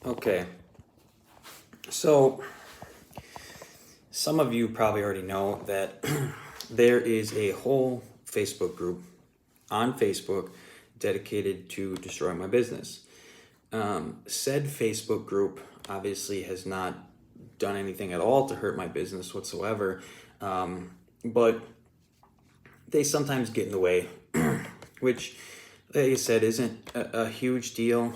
Okay, so some of you probably already know that there is a whole Facebook group on Facebook dedicated to destroy my business. Said Facebook group obviously has not done anything at all to hurt my business whatsoever, but they sometimes get in the way, which, like I said, isn't a huge deal.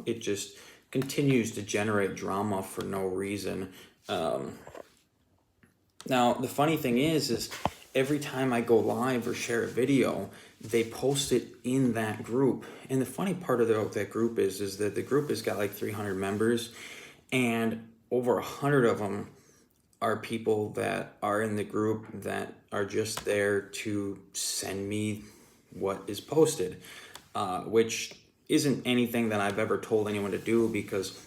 It just continues to generate drama for no reason. Now, the funny thing is every time I go live or share a video, they post it in that group. And the funny part of that group is that the group has got like 300 members, and over 100 of them are people that are in the group that are just there to send me what is posted, which isn't anything that I've ever told anyone to do because,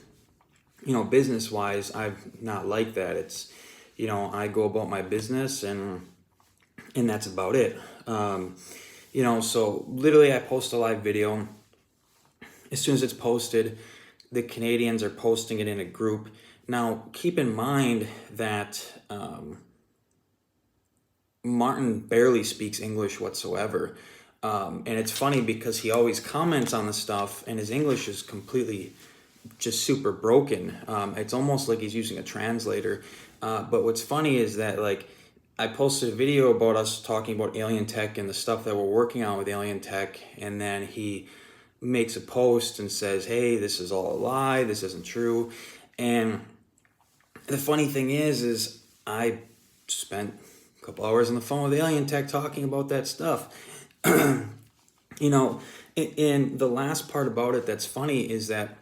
business wise, I've not like that. It's, I go about my business and that's about it. So literally I post a live video. As soon as it's posted, the Canadians are posting it in a group. Now, keep in mind that Martin barely speaks English whatsoever. And it's funny because he always comments on the stuff and his English is completely just super broken. It's almost like he's using a translator. But what's funny is that, like, I posted a video about us talking about Alien Tech and the stuff that we're working on with Alien Tech, and then he makes a post and says, hey, this is all a lie, this isn't true. And the funny thing is I spent a couple hours on the phone with Alien Tech talking about that stuff. And the last part about it that's funny is that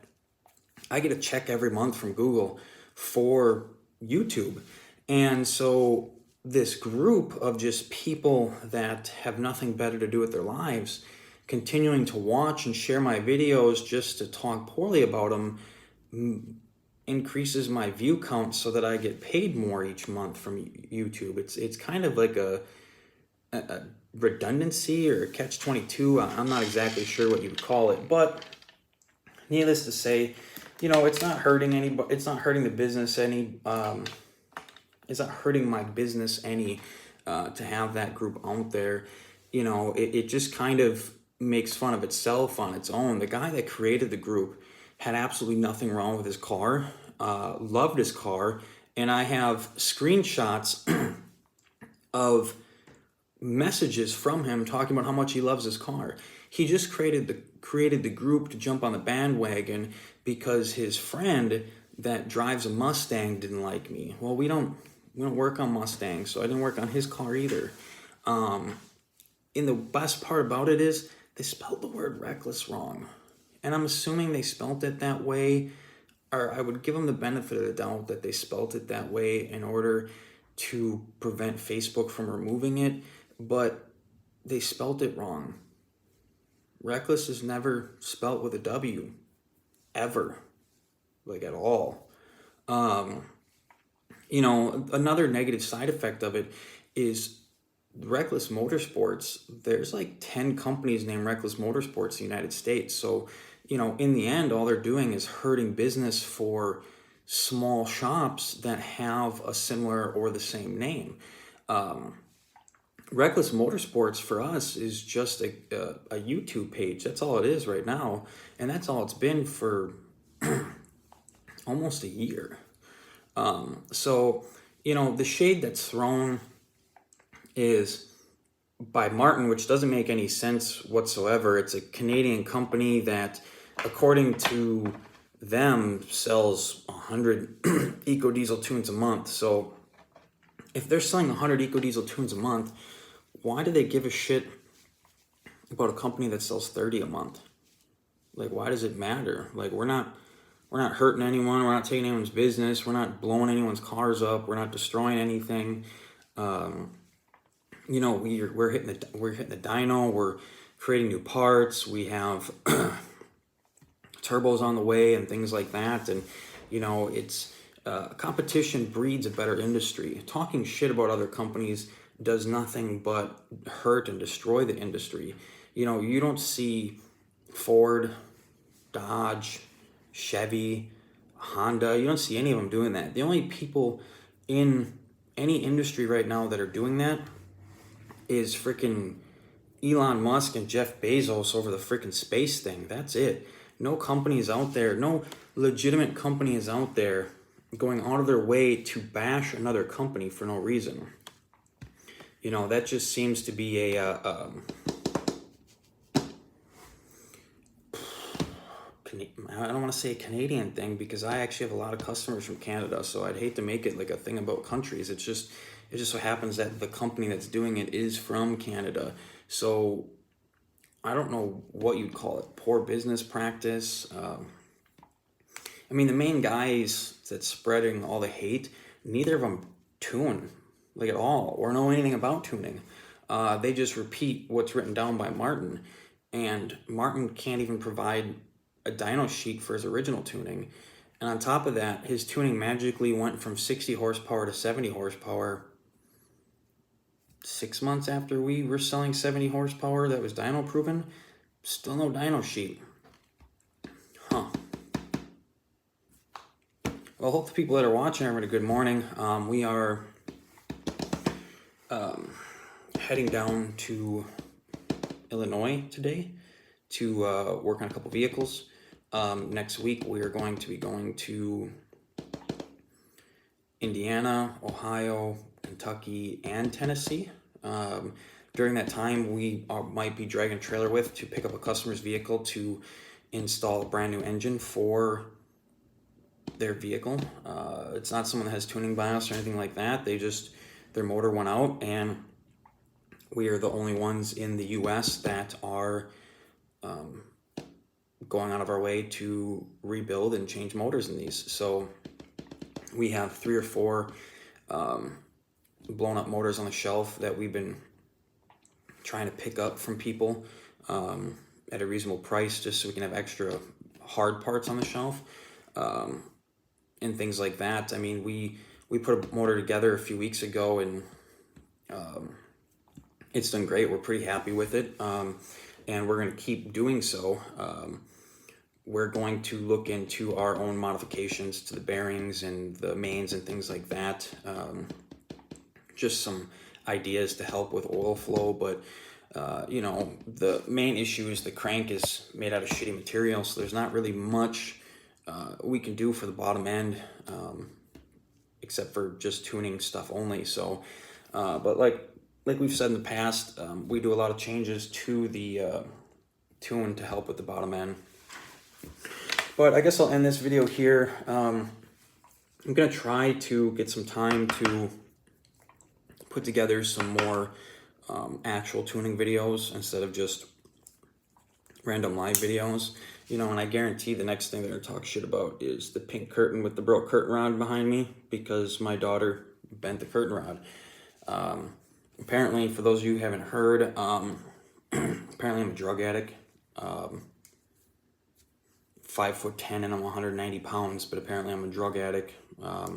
I get a check every month from Google for YouTube. And so this group of just people that have nothing better to do with their lives, continuing to watch and share my videos just to talk poorly about them, increases my view count so that I get paid more each month from YouTube. It's kind of like a redundancy or a catch-22. I'm not exactly sure what you would call it, but needless to say, it's not hurting anybody. It's not hurting the business any. It's not hurting my business any to have that group out there. It just kind of makes fun of itself on its own. The guy that created the group had absolutely nothing wrong with his car, loved his car, and I have screenshots of messages from him talking about how much he loves his car. He just created the group to jump on the bandwagon because his friend that drives a Mustang didn't like me. Well, we don't work on Mustangs, so I didn't work on his car either. And the best part about it is they spelled the word reckless wrong. And I'm assuming they spelled it that way, or I would give them the benefit of the doubt that they spelled it that way in order to prevent Facebook from removing it, but they spelled it wrong. Reckless is never spelt with a W, ever, like at all. Another negative side effect of it is Reckless Motorsports. There's like 10 companies named Reckless Motorsports in the United States. So, in the end, all they're doing is hurting business for small shops that have a similar or the same name. Reckless Motorsports for us is just a YouTube page. That's all it is right now. And that's all it's been for almost a year. So, the shade that's thrown is by Martin, which doesn't make any sense whatsoever. It's a Canadian company that, according to them, sells 100 EcoDiesel tunes a month. So if they're selling 100 EcoDiesel tunes a month, why do they give a shit about a company that sells 30 a month? Like, why does it matter? Like, we're not hurting anyone. We're not taking anyone's business. We're not blowing anyone's cars up. We're not destroying anything. We're hitting the dyno. We're creating new parts. We have turbos on the way and things like that. And it's competition breeds a better industry. Talking shit about other companies does nothing but hurt and destroy the industry. You don't see Ford, Dodge, Chevy, Honda. You don't see any of them doing that. The only people in any industry right now that are doing that is freaking Elon Musk and Jeff Bezos over the freaking space thing. That's it. No companies out there, no legitimate companies out there going out of their way to bash another company for no reason. You know, that just seems to be a I don't want to say a Canadian thing, because I actually have a lot of customers from Canada, so I'd hate to make it like a thing about countries. It just so happens that the company that's doing it is from Canada. So I don't know what you'd call it, poor business practice. I mean, the main guys that's spreading all the hate, neither of them tune like at all or know anything about tuning. They just repeat what's written down by Martin, and Martin can't even provide a dyno sheet for his original tuning. And on top of that, his tuning magically went from 60 horsepower to 70 horsepower 6 months after we were selling 70 horsepower that was dyno proven. Still no dyno sheet. Huh. Well, I hope the people that are watching are having a good morning. We are heading down to Illinois today to work on a couple vehicles. Next week, we are going to be going to Indiana, Ohio, Kentucky, and Tennessee. During that time, we might be dragging a trailer with to pick up a customer's vehicle to install a brand new engine for their vehicle. It's not someone that has tuning BIOS or anything like that. Their motor went out, and we are the only ones in the US that are going out of our way to rebuild and change motors in these. So we have 3 or 4 blown up motors on the shelf that we've been trying to pick up from people at a reasonable price, just so we can have extra hard parts on the shelf and things like that. I mean, we put a motor together a few weeks ago, and it's done great. We're pretty happy with it, and we're going to keep doing so. We're going to look into our own modifications to the bearings and the mains and things like that. Just some ideas to help with oil flow, but you know, the main issue is the crank is made out of shitty material, so there's not really much we can do for the bottom end, except for just tuning stuff only. So, but like we've said in the past, we do a lot of changes to the tune to help with the bottom end. But I guess I'll end this video here. I'm gonna try to get some time to put together some more actual tuning videos instead of just random live videos. You know, and I guarantee the next thing they're gonna talk shit about is the pink curtain with the broke curtain rod behind me, because my daughter bent the curtain rod. Apparently, for those of you who haven't heard, apparently I'm a drug addict. 5'10" and I'm 190 pounds, but apparently I'm a drug addict. I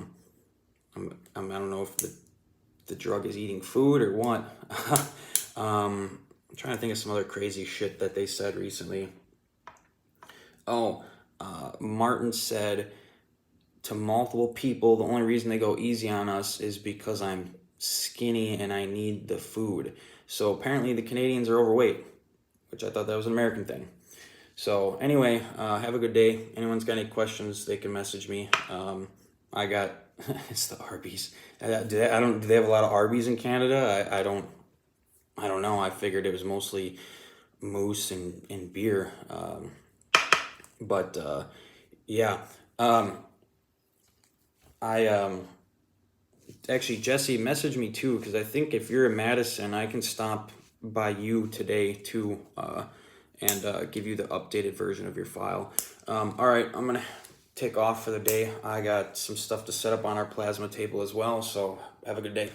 don't know if the drug is eating food or what. I'm trying to think of some other crazy shit that they said recently. Oh, Martin said to multiple people, the only reason they go easy on us is because I'm skinny and I need the food. So apparently the Canadians are overweight, which I thought that was an American thing. So anyway, have a good day. Anyone's got any questions, they can message me. I got it's the Arby's. Do they have a lot of Arby's in Canada? I don't know. I figured it was mostly moose and beer. Yeah. Actually, Jesse, message me too, because I think if you're in Madison, I can stop by you today too, and give you the updated version of your file. All right, I'm gonna take off for the day. I got some stuff to set up on our plasma table as well, so have a good day.